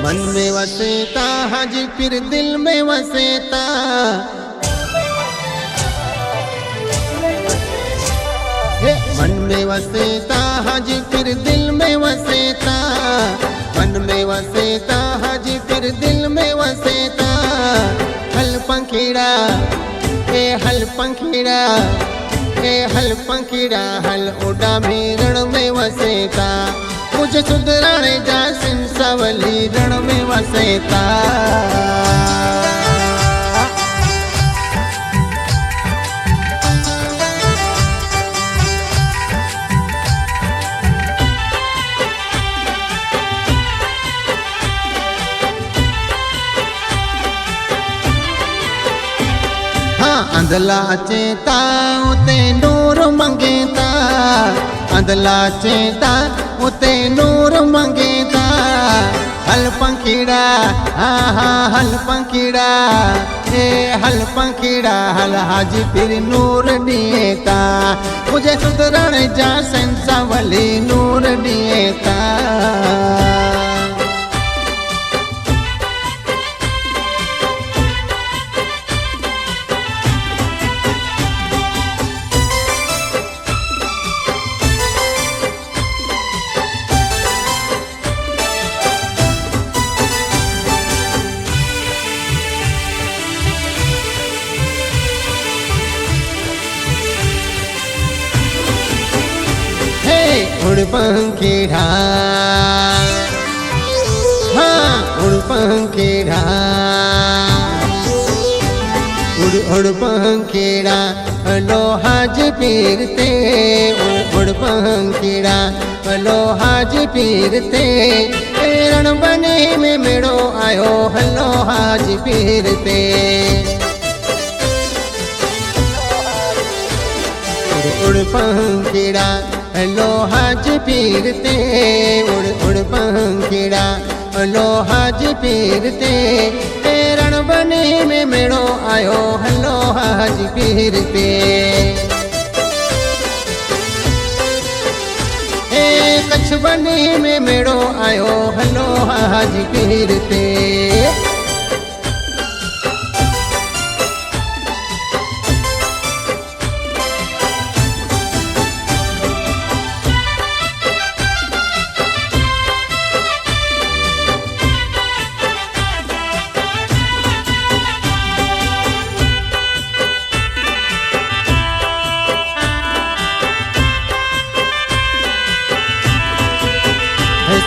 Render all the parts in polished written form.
मन में वसेता हाजी पीर दिल में वसेता, मन में वसेता हाजी पीर दिल में वसेता, मन में वसेता हाजी पीर दिल में वसेता। हल पंखीड़ा ए हल पंखीड़ा ए हल पंखीड़ा हल उड़ा रण में वसेता, मुझे सुधराने जा सिंसावली रण में वसेता। अंधला चेता उते नूर मंगेता, अंधला चेता उते नूर मंगेता। हल पंखीड़ा हाँ हाँ हल पंखीड़ा ए हल पंखीड़ा हल हाजी पीर नूर दिएता, मुझे सुधरण जा संसावली नूर दिएता। उड़ पंखीड़ा हाँ उड़ पंखीड़ा उड़ पंखीड़ा लो हाजी पीर ते, उड़ पंखीड़ा लो हाजी पीर ते। रण बने में मेड़ो आयो हलो हाजी पीर ते, उड़ पंखीड़ा लो हाजी पीर ते, उड़ पंखीड़ा लो हाजी पीर ते। रण बने में मेड़ो आयो हलो हाजी पीर ते। कच्छ बने में मेड़ो आयो हलो हाजी पीर ते।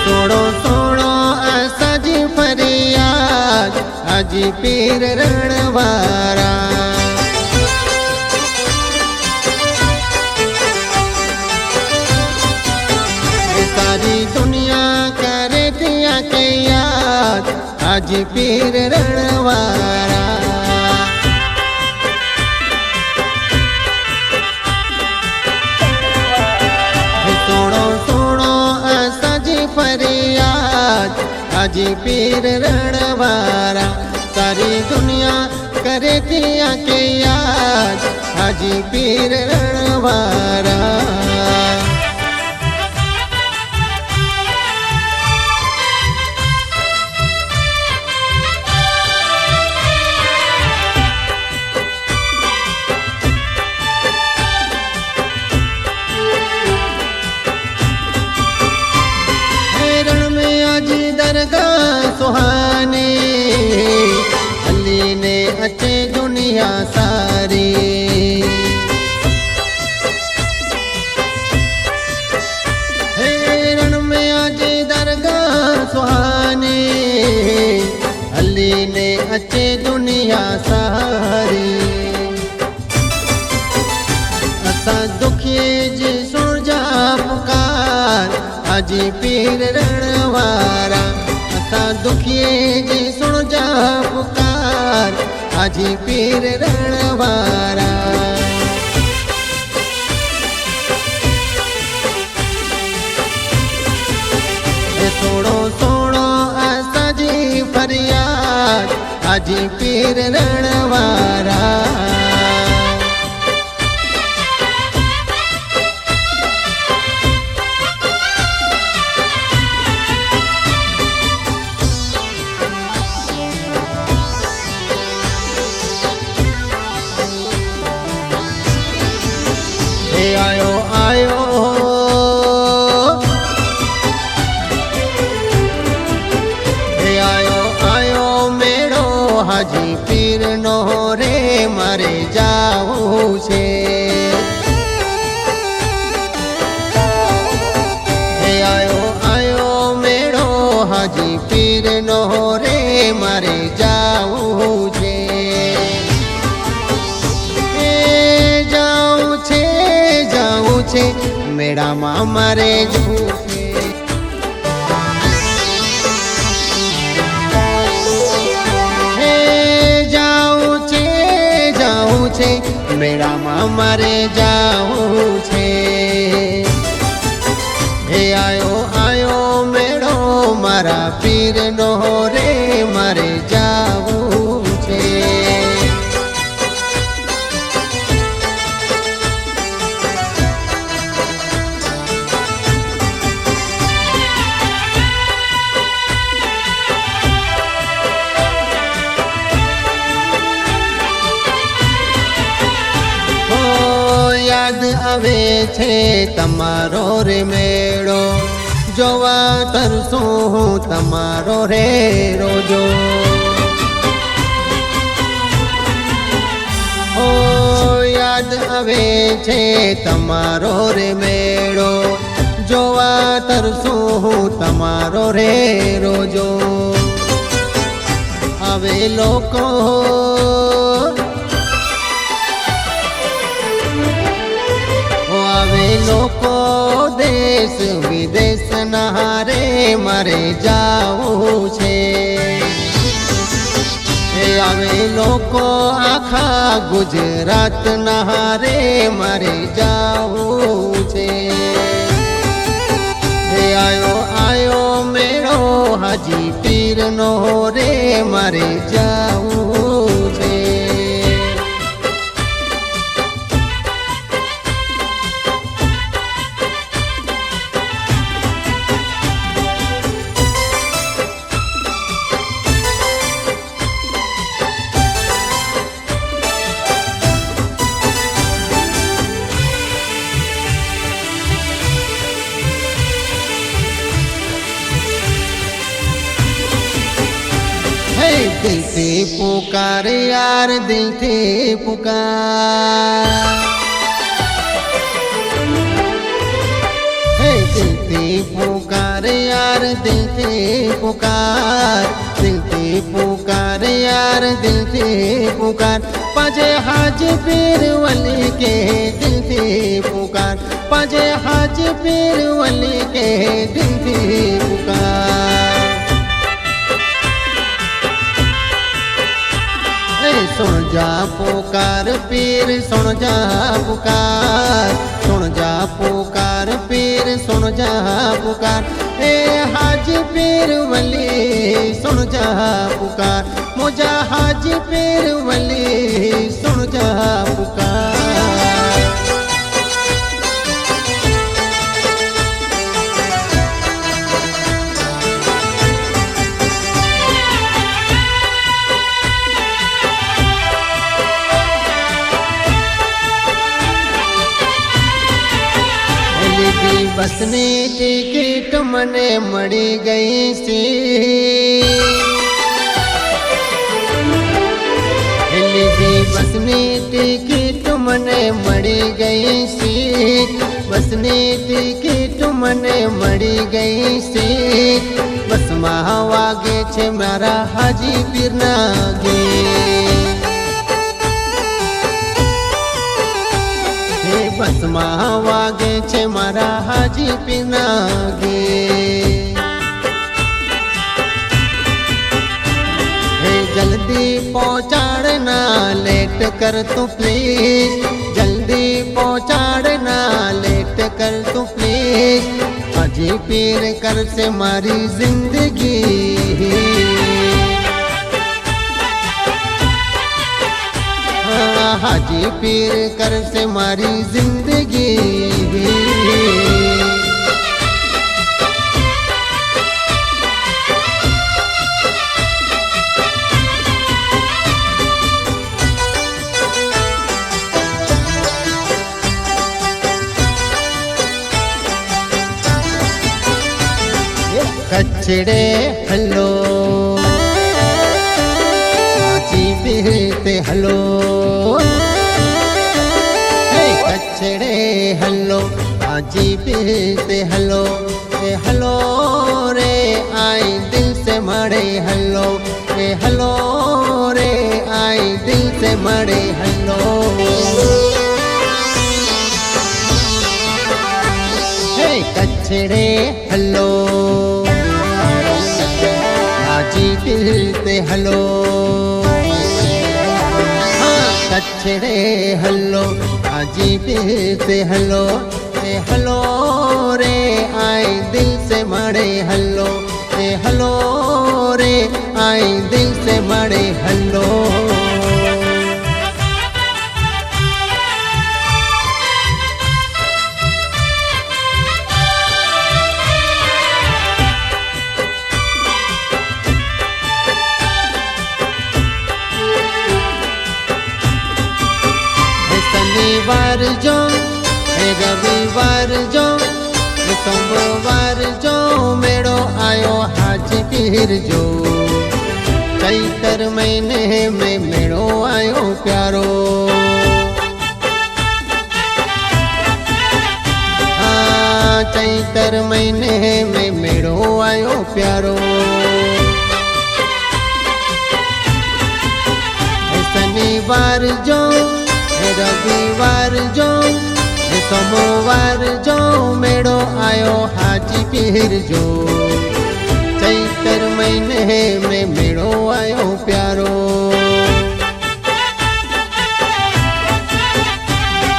सोड़ो सोड़ो असाजी फरियाद हाजी पीर रणवारा। सारी दुनिया करे दिया के याद हाजी पीर रणवारा। सोड़ो सोड़ो असाजी फरियाद हाजी पीर रणवारा। सारी दुनिया करे दिया के याद हाजी पीर रणवारा। सुहाने अली ने अचे दुनिया सारी। रण में आज दरगाह सुहाने अली ने अचे दुनिया सारी। असा दुखिए जी सुन जा पुकार हाजी पीर रणवारा। दुखिए जी सुन जा पुकार हाजी पीर रणवारा। सोड़ो सोड़ो असाजी फरियाद हाजी पीर रणवारा। હાજી પીરનો રે મારે જાવું છે. હે આયો આયો મેળો હાજી પીરનો રે મારે જાવું છે. જાવું છે મેળામાં મારે જવું છે. હે જાવું છે મેળામાં મારે જાવું છે. હે આયો આયો મેળો મારા પીરનો રે મારે જાવું છે. યાદ આવે છે તમારો રે મેળો, જોવા તરસું હું તમારો રે રોજો. ઓ યાદ આવે છે તમારો રે મેળો, જોવા તરસું હું તમારો રે રોજો. હવે લોકો આવે લોકો દેશ વિદેશ નહારે મારે જાવું છે. આવે લોકો આખા ગુજરાત નહારે મારે જાવું છે. આયો આયો મેળો હાજી પીરનો રે મારે જાવું છે. दिल से पुकार यार दिल से पुकार, दिल से पुकार यार दिल से पुकार, दिल से पुकार यार दिल से पुकार. पाजे हाज पीर वली के दिल से पुकार, पाजे हाज पीर वली के दिल से पुकार. सुन जा पुकार पीर सुन जा पुकार, सुन जा पुकार पीर सुन जा पुकार. ए हाजी पीर वली सुन जा पुकार, मुझा हाजी पीर वली सुन जा पुकार. બસની ટિકિટ મને મળી ગઈ છે. લીધી બસની ટિકિટ મને મળી ગઈ છે. બસની ટિકિટ મને મળી ગઈ છે. બસમાં વાગે છે મારા હાજી પીરના ગીત. બસમાં વાગે છે મારા હાજી પીરના ગીત. जल्दी पहुँचाड़ना लेट कर तू प्लीज, जल्दी पहुँचाड़ना लेट कर तू प्लीज. हाजी पीर कर से मारी जिंदगी, हाजी पीर कर से मारी जिंदगी. कचड़े हलो हाजी मरे हलो, ए हलो रे आई दिल से मरे हलो। हे कछड़े हलो आजी दिल से हलो, हाँ कछड़े हलो आजी दिल से हलो, ए हलो रे आई दिल से मरे हलो, ए हलो रे आई दिल से मरे हलो। शनिवार जो रविवार जो सोमवार जो मेड़ो आयो हाजीपीर जो, चैतर महीने में मेड़ो आयो प्यारो, हाँ चैतर महीने में मेड़ो आयो प्यारो। शनिवार जो रविवार जो सोमवार जो मेड़ो आयो हाजीपीर जो, चैतर महीने में मेड़ो आयो प्यारो,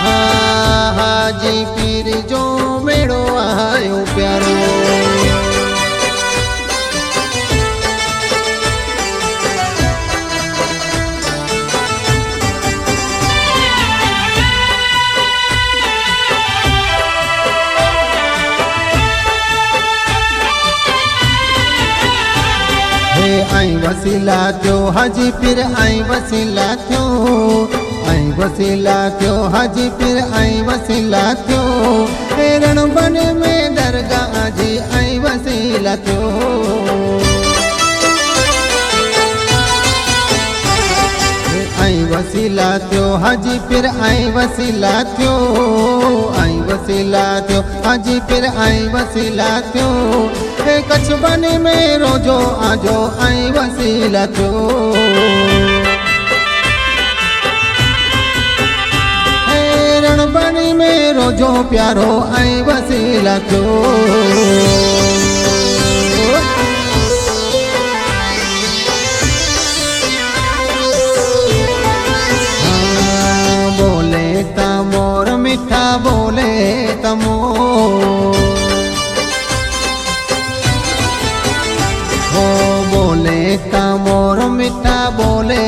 हाँ हाजीपीर जो मेड़ो आयो प्यारो। आई वसीला थियो हाजीपीर आई वसीला थियो, आई वसीला थियो हाजीपीर आई वसीला थियो, रणबन में दरगाह जी आई वसीला थियो। आई वसीला थियो हाजीपीर आई वसीला थियो, आई वसीला थियो हाजीपीर आई वसीला थियो, कच्छ बनी में रोजो आजो आई वसीला थियो। रणबनी में रोजो प्यारो आई वसीला थियो। बोले तमोर मीठा बोले तमोर, हो बोले तमोर मीठा बोले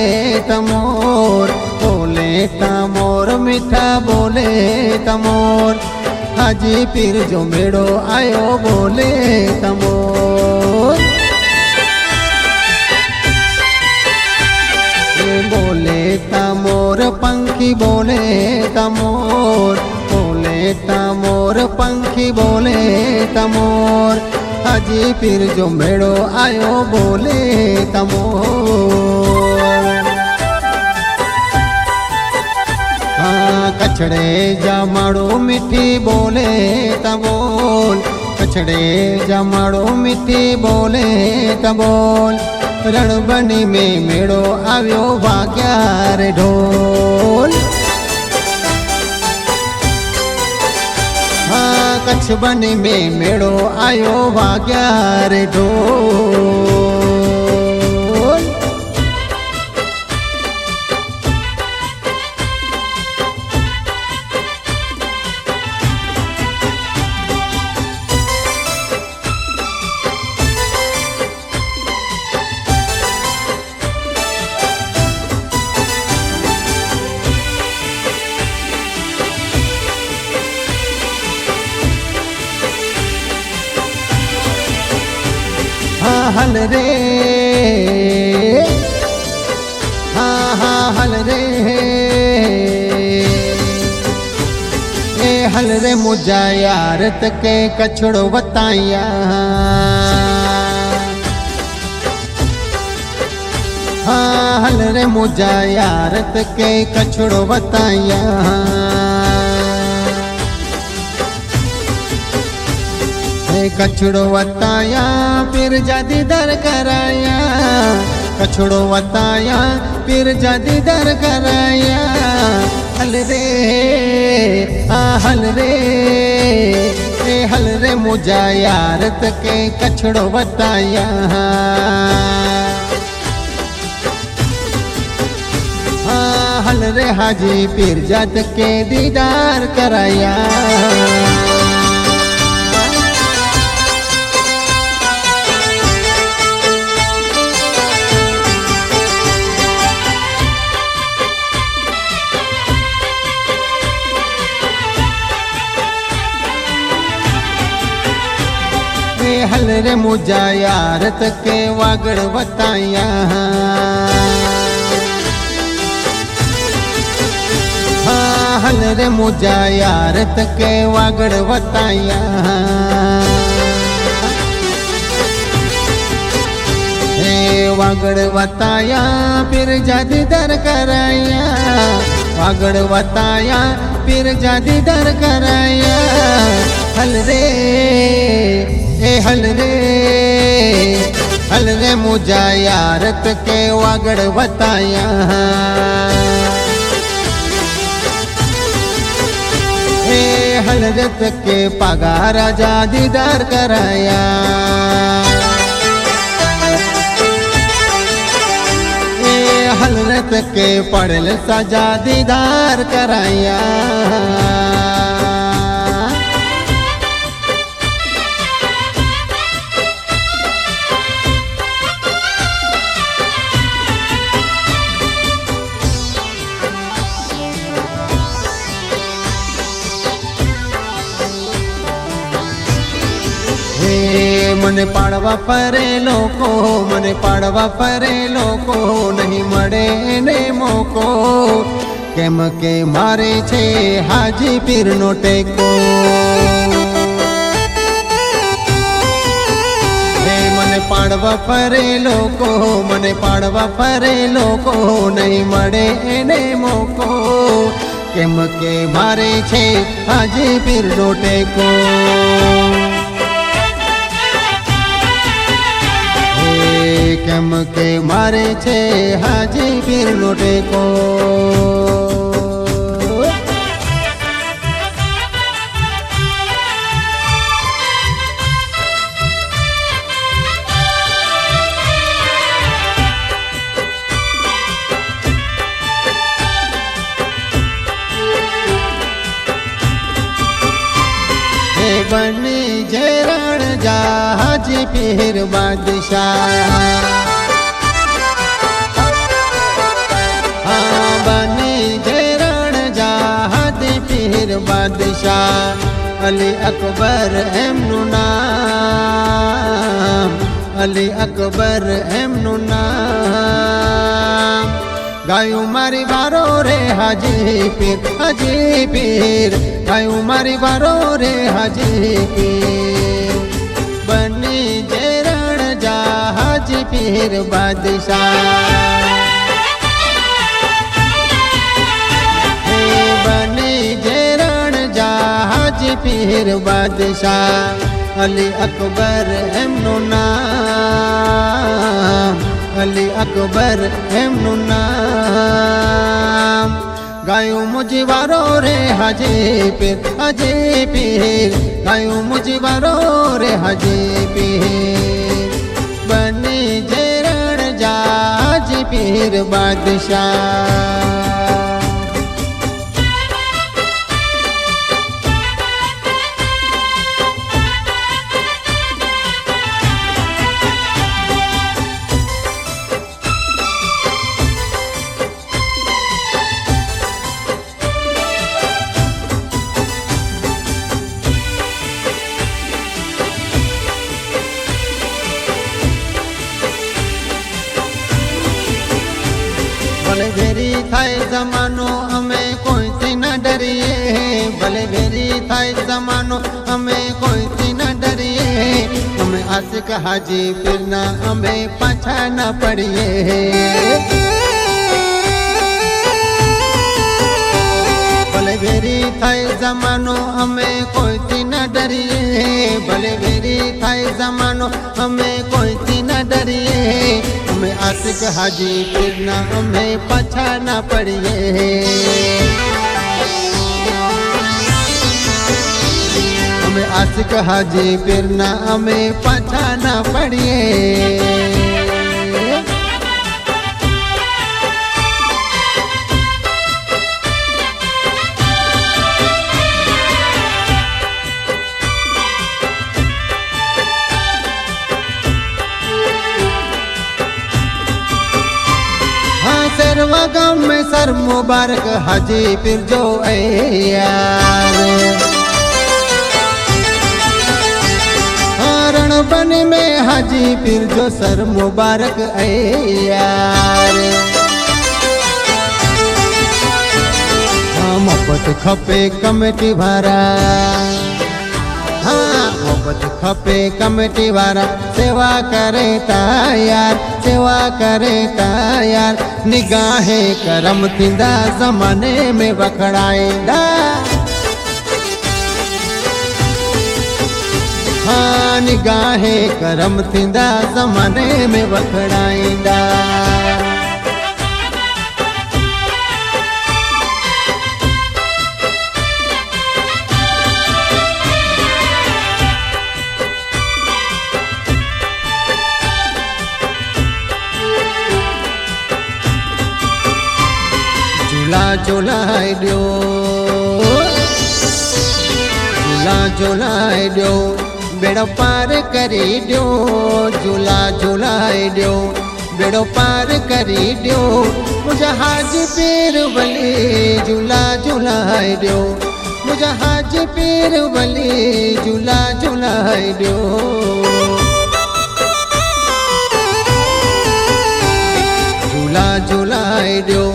तमोर, बोले तमोर मीठा बोले तमोर, हाजीपीर जो मेड़ो आयो बोले तमोर। बोले तमोर पंखी बोले तमोर, बोले तमोर पंखी बोले तमोर, हाजीपीर जो मेड़ो आयो बोले तमोर। हाँ कछड़े जमाड़ो मिठी बोले तमोल, कछड़े जमाड़ो मिठी बोले तमोल, रणबनी में मेड़ो आव्यो वाग्या रे ढोल। हाँ कच्छ बनी में मेड़ो आयो वाग्या रे ढोल। हल रे हाँ हाँ हल रे ए हल रे मुझा यार तके कछड़ो बताया हाँ हल रे मुझा यार तके कछड़ो बताया कछड़ो वताया फिर जादी दर कराया, कछड़ो वताया फिर जादी दर कराया। हल रे हल रे हल रे मुझा यार तके कछड़ो वताया। हल रे हाजी पीर जात के दीदार कराया। हल रे मुझा यार तके वागड़ वताया। हल रे मुझा यार तके वागड़ वताया। वागड़ वताया फिर जादी दर कराया, वागड़ वताया फिर जादी दर कराया। हल रे हल रे मुझा यार तके वागड़ वताया। हल रे तके पागा राजा दीदार कराया। हल रे तके पढ़ल सजा दीदार कराया। मने पाड़वा परे लोको, मने पाड़वा परे लोको नहीं मड़े ने मोको। केम के मारे छे हाजी पीर नो टेको। मने पाड़वा परे लोको, मने पाड़वा परे लोको नहीं मड़े ने मोको। केम के मारे छे हाजी पीर नो टेको। केम के मारे छे हाजी पीर नो टेको। बनी जरण जा हाजी पीर बादशाह। बनी जरण जा हाजी पीर बादशाह। अली अकबर एमनु नाम, अली अकबर एमनु नाम। गायू मारी बारो रे हाजी पीर, हाजी पीर गायू मारी बारो रे हाजी पीर। बनी जरण जा हाजी पीर बादशाह। बनी जरण जा हाजी पीर बादशाह। अली अकबर एमनु नाम, अली अकबर एमनु नाम। गायू मुझी वारो रे हाजी पीर, हाजी पीर गायू मुझी वारो रे हाजी पीर। बनी जरण जा हाजी पीर बादशाह। भले भेरी थाय जमानो हमें कोई थी न डरिए। भले भेरी थाय जमानो हमें कोई थी न डरिए। हमें आशिक हाजी पीर ना हमें पाछा न पड़िए। भले भेरी થાય જમાનો અમે કોઈથી ન ડરીએ, ભલે વેરી થાય જમાનો અમે કોઈથી ન ડરીએ, અમે આશિક હાજી પીરના અમે પાછા ના પડીએ, અમે આશિક હાજી પીરના અમે પાછા ના પડીએ। सरवा गाँव में सर मुबारक हाजी पीर जो यार, रणबनी में हाजी पीर जो सर मुबारक यार, मोहब्बत खपे कमेटी वारा, हाँ मोहब्बत खपे कमेटी वारा, सेवा करे तायार, सेवा करे तायार, निगाहे करम थींदा ज़माने में वखड़ाईंदा, हाँ निगाहे करम थींदा ज़माने में वखड़ाईंदा। झूला झूलाए ॾियो, झूला झूलाए ॾियो, बेड़ो पार करे ॾियो, झूला झूलाए ॾियो, बेड़ो पार करे ॾियो, मुंहिंजा हाजी पीर वली झूला झूलाए ॾियो, मुंहिंजा हाजी पीर वली झूला झूलाए ॾियो, झूला झूलाए ॾियो,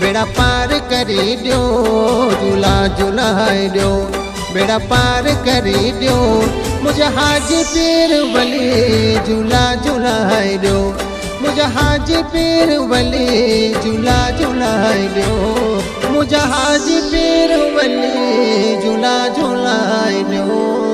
बेड़ा पार करे ॾियो, झूला झूलाए ॾियो, बेड़ा पार करे ॾियो, मुंहिंजा हाजी पीर वली झूला झूलाए ॾियो, मुंहिंजा हाजी पीर वली झूला झूलाए ॾियो, मुंहिंजा हाजी पीर वली झूला झूलाए ॾियो।